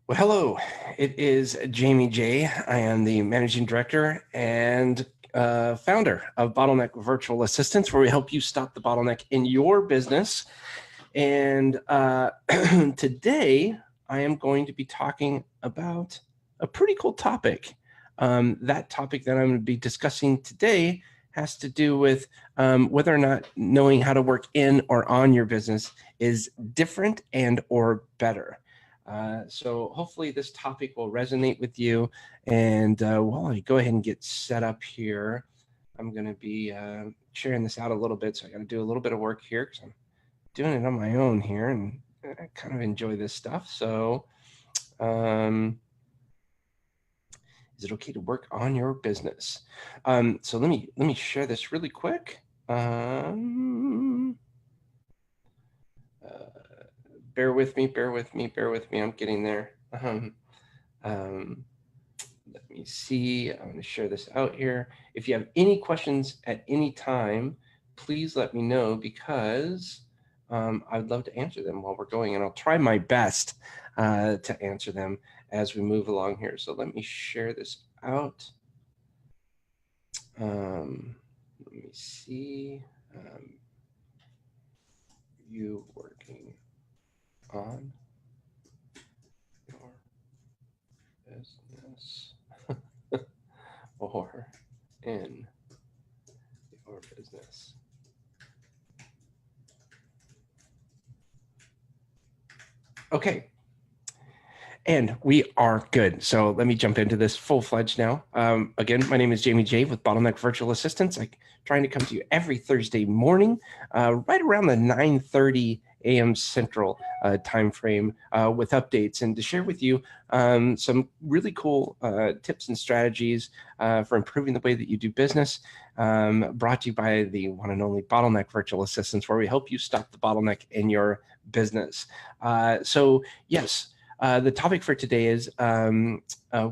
Well, hello, it is Jamie J. I am the managing director and founder of Bottleneck Virtual Assistants, where we help you stop the bottleneck in your business. And today I am going to be talking about a pretty cool topic. That topic that I'm going to be discussing today has to do with whether or not knowing how to work in or on your business is different and or better. So hopefully this topic will resonate with you. And while I go ahead and get set up here, I'm going to be sharing this out a little bit. So I got to do a little bit of work here because I'm doing it on my own here, and I kind of enjoy this stuff. So is it okay to work on your business? So let me share this really quick. Bear with me. I'm getting there. Let me see. I'm going to share this out here. If you have any questions at any time, please let me know, because I'd love to answer them while we're going, and I'll try my best to answer them as we move along here. So let me share this out. Let me see. You working on your business or in your business. Okay. And we are good. So let me jump into this full-fledged now. Again, my name is Jamie J with Bottleneck Virtual Assistants. I'm trying to come to you every Thursday morning, right around the 9:30 a.m. Central time frame with updates, and to share with you some really cool tips and strategies for improving the way that you do business, brought to you by the one and only Bottleneck Virtual Assistants, where we help you stop the bottleneck in your business. So yes, the topic for today is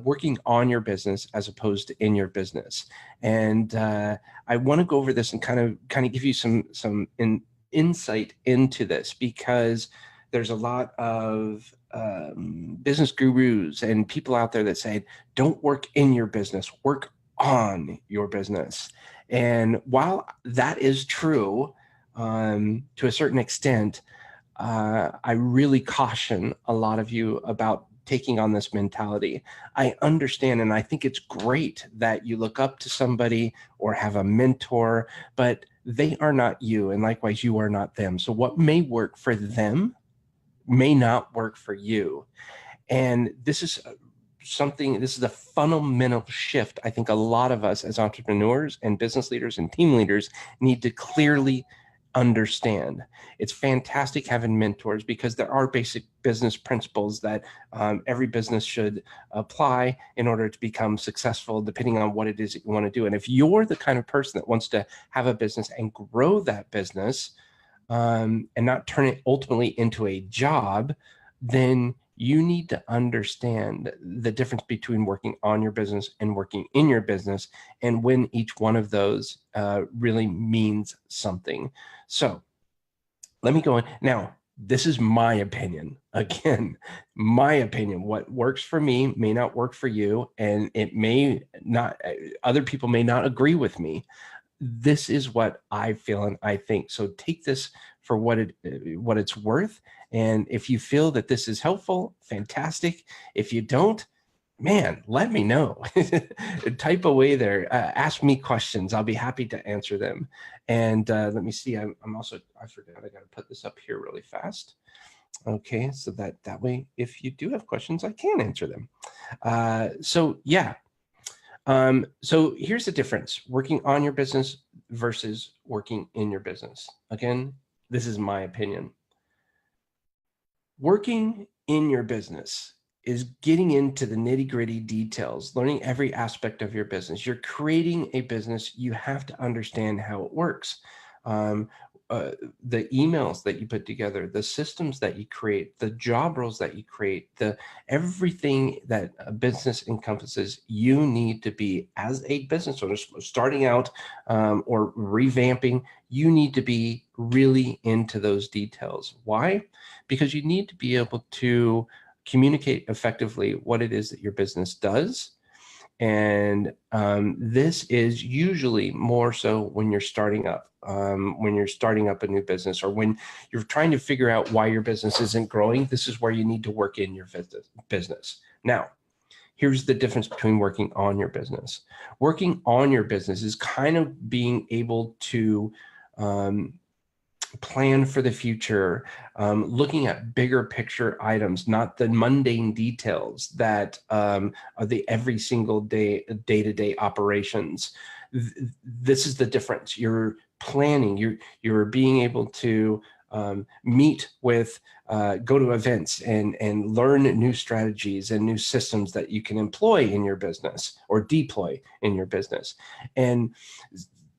working on your business as opposed to in your business, and I want to go over this and kind of give you some insight into this, because there's a lot of business gurus and people out there that say, don't work in your business, work on your business. And while that is true to a certain extent, I really caution a lot of you about taking on this mentality. I understand, and I think it's great that you look up to somebody or have a mentor, but they are not you, and likewise, you are not them. So what may work for them may not work for you. And this is a fundamental shift I think a lot of us as entrepreneurs and business leaders and team leaders need to clearly understand. It's fantastic having mentors, because there are basic business principles that every business should apply in order to become successful, depending on what it is that you want to do. And if you're the kind of person that wants to have a business and grow that business and not turn it ultimately into a job, then you need to understand the difference between working on your business and working in your business, and when each one of those really means something. So let me go in. Now, this is my opinion. Again, my opinion. What works for me may not work for you, and it may not, other people may not agree with me. This is what I feel and I think. So take this for what it's worth. And if you feel that this is helpful, fantastic. If you don't, man, let me know. Type away there. Ask me questions. I'll be happy to answer them. And let me see. I forgot. I got to put this up here really fast. Okay, so that way, if you do have questions, I can answer them. So yeah. So here's the difference: working on your business versus working in your business. Again, this is my opinion. Working in your business is getting into the nitty-gritty details, learning every aspect of your business. You're creating a business. You have to understand how it works. The emails that you put together, the systems that you create, the job roles that you create, everything that a business encompasses, you need to be, as a business owner starting out or revamping, you need to be really into those details. Why? Because you need to be able to communicate effectively what it is that your business does. And this is usually more so when you're starting up, a new business, or when you're trying to figure out why your business isn't growing. This is where you need to work in your business. Now, here's the difference between working on your business. Working on your business is kind of being able to plan for the future, looking at bigger picture items, not the mundane details that are the every single day-to-day operations. This is the difference. You're planning, you're being able to meet with, go to events and learn new strategies and new systems that you can employ in your business or deploy in your business. And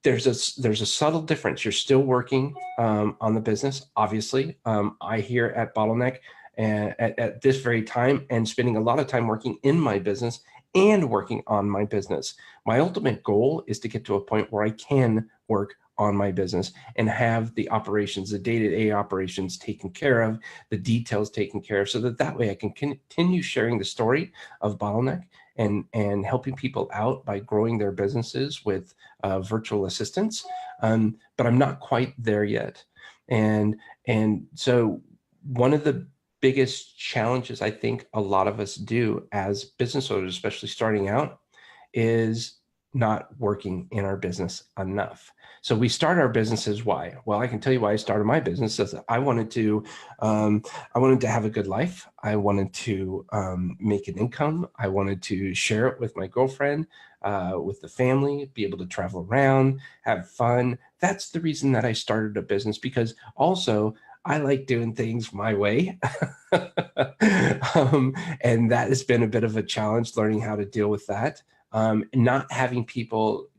there's a subtle difference. You're still working on the business, obviously. I here at Bottleneck at this very time and spending a lot of time working in my business and working on my business. My ultimate goal is to get to a point where I can work on my business and have the operations, the day-to-day operations taken care of, the details taken care of, so that way I can continue sharing the story of Bottleneck and helping people out by growing their businesses with virtual assistants. But I'm not quite there yet. And so one of the biggest challenges I think a lot of us do as business owners, especially starting out, is not working in our business enough. So we start our businesses. Why? Well, I can tell you why I started my business. Is I wanted to have a good life. I wanted to make an income. I wanted to share it with my girlfriend, with the family, be able to travel around, have fun. That's the reason that I started a business, because also I like doing things my way. And that has been a bit of a challenge, learning how to deal with that. Not having people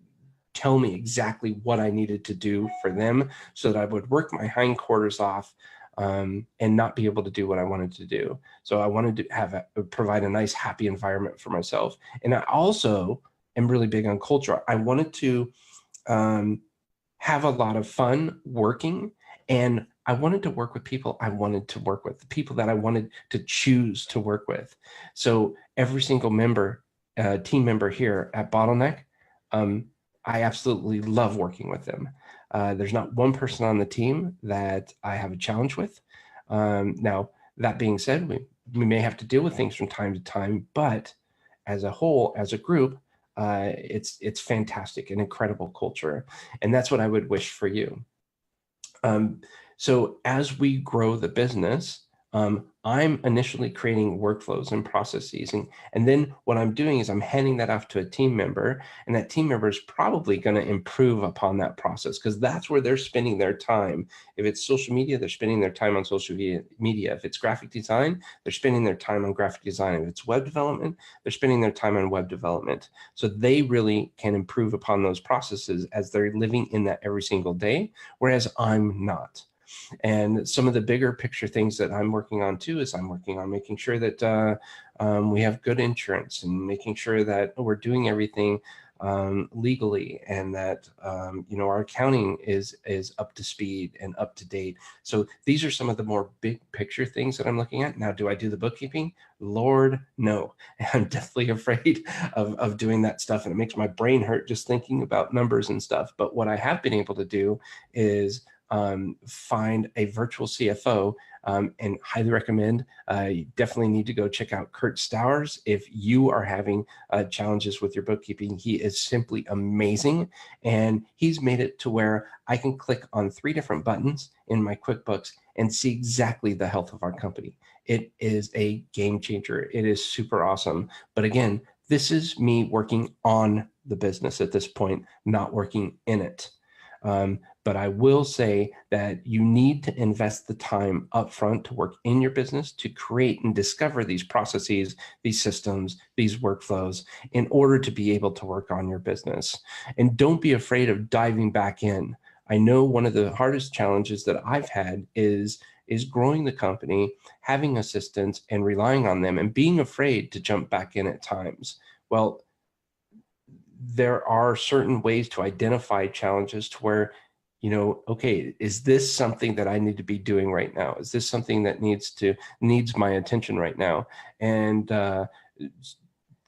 tell me exactly what I needed to do for them, so that I would work my hindquarters off and not be able to do what I wanted to do. So I wanted to provide a nice, happy environment for myself. And I also am really big on culture. I wanted to have a lot of fun working, and I wanted to work with people I wanted to work with, the people that I wanted to choose to work with. So every single team member here at Bottleneck, I absolutely love working with them. There's not one person on the team that I have a challenge with. Now, that being said, we may have to deal with things from time to time, but as a whole, as a group, it's fantastic, an incredible culture. And that's what I would wish for you. So as we grow the business, I'm initially creating workflows and processes. And then what I'm doing is I'm handing that off to a team member, and that team member is probably going to improve upon that process, because that's where they're spending their time. If it's social media, they're spending their time on social media. If it's graphic design, they're spending their time on graphic design. If it's web development, they're spending their time on web development. So they really can improve upon those processes as they're living in that every single day, whereas I'm not. And some of the bigger picture things that I'm working on too is I'm working on making sure that we have good insurance, and making sure that we're doing everything legally, and that our accounting is up to speed and up to date. So these are some of the more big picture things that I'm looking at. Now, do I do the bookkeeping? Lord, no. I'm definitely afraid of doing that stuff, and it makes my brain hurt just thinking about numbers and stuff. But what I have been able to do is find a virtual CFO, and highly recommend. You definitely need to go check out Kurt Stowers if you are having challenges with your bookkeeping. He is simply amazing, and he's made it to where I can click on 3 different buttons in my QuickBooks and see exactly the health of our company. It is a game changer. It is super awesome. But again, this is me working on the business at this point, not working in it. But I will say that you need to invest the time upfront to work in your business, to create and discover these processes, these systems, these workflows, in order to be able to work on your business. And don't be afraid of diving back in. I know one of the hardest challenges that I've had is growing the company, having assistants and relying on them, and being afraid to jump back in at times. Well, there are certain ways to identify challenges to where okay, is this something that I need to be doing right now? Is this something that needs my attention right now? And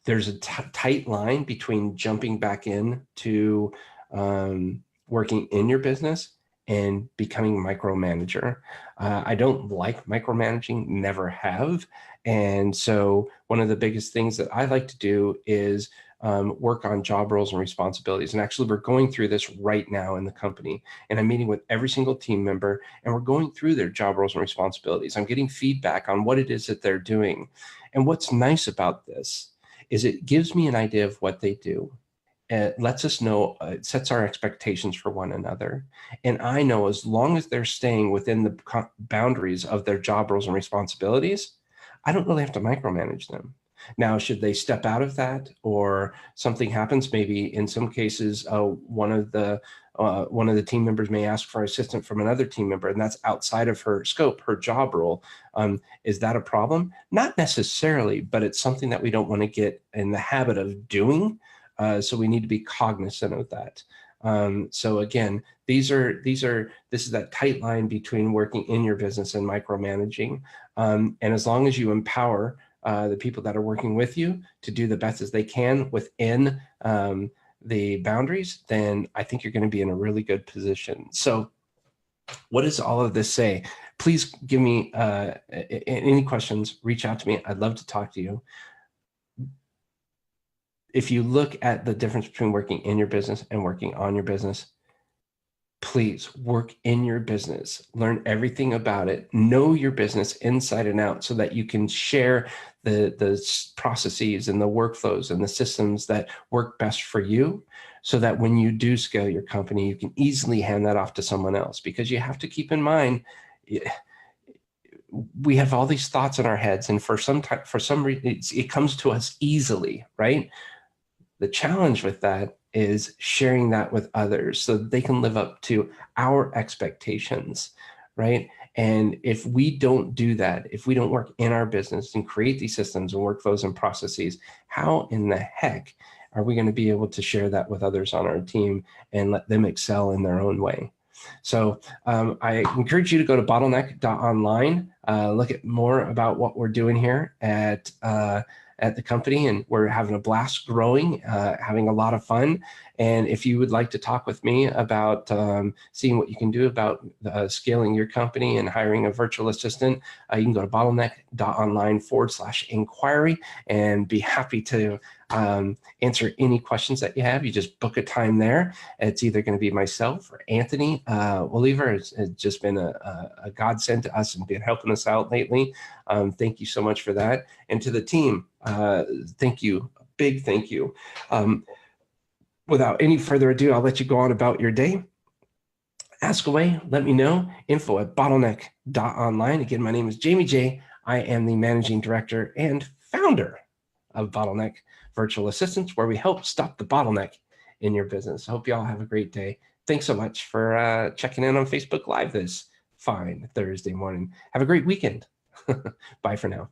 there's a tight line between jumping back in to working in your business and becoming micromanager. I don't like micromanaging, never have. And so one of the biggest things that I like to do is work on job roles and responsibilities. And actually, we're going through this right now in the company. And I'm meeting with every single team member, and we're going through their job roles and responsibilities. I'm getting feedback on what it is that they're doing. And what's nice about this is it gives me an idea of what they do. It lets us know, it sets our expectations for one another. And I know as long as they're staying within the boundaries of their job roles and responsibilities, I don't really have to micromanage them. Now, should they step out of that or something happens, maybe in some cases, one of the team members may ask for assistance from another team member, and that's outside of her scope, her job role. Is that a problem? Not necessarily, but it's something that we don't want to get in the habit of doing. So we need to be cognizant of that. So again, this is that tight line between working in your business and micromanaging. And as long as you empower the people that are working with you to do the best as they can within the boundaries, then I think you're going to be in a really good position. So what does all of this say? Please give me any questions, reach out to me. I'd love to talk to you. If you look at the difference between working in your business and working on your business, please work in your business, learn everything about it, know your business inside and out so that you can share the processes and the workflows and the systems that work best for you, so that when you do scale your company, you can easily hand that off to someone else. Because you have to keep in mind, we have all these thoughts in our heads, and for some reason, it comes to us easily, right? The challenge with that is sharing that with others so that they can live up to our expectations, right? And if we don't do that, if we don't work in our business and create these systems and workflows and processes, how in the heck are we going to be able to share that with others on our team and let them excel in their own way? So I encourage you to go to bottleneck.online, look at more about what we're doing here at the company, and we're having a blast growing, having a lot of fun. And if you would like to talk with me about seeing what you can do about scaling your company and hiring a virtual assistant, you can go to bottleneck.online/inquiry and be happy to answer any questions that you have. You just book a time there. It's either going to be myself or Anthony Oliver. It's just been a godsend to us and been helping us out lately. Thank you so much for that. And to the team, thank you, big thank you. Without any further ado, I'll let you go on about your day. Ask away, let me know, info@bottleneck.online. Again, my name is Jamie J. I am the managing director and founder of Bottleneck Virtual Assistants, where we help stop the bottleneck in your business. I hope you all have a great day. Thanks so much for checking in on Facebook Live this fine Thursday morning. Have a great weekend. Bye for now.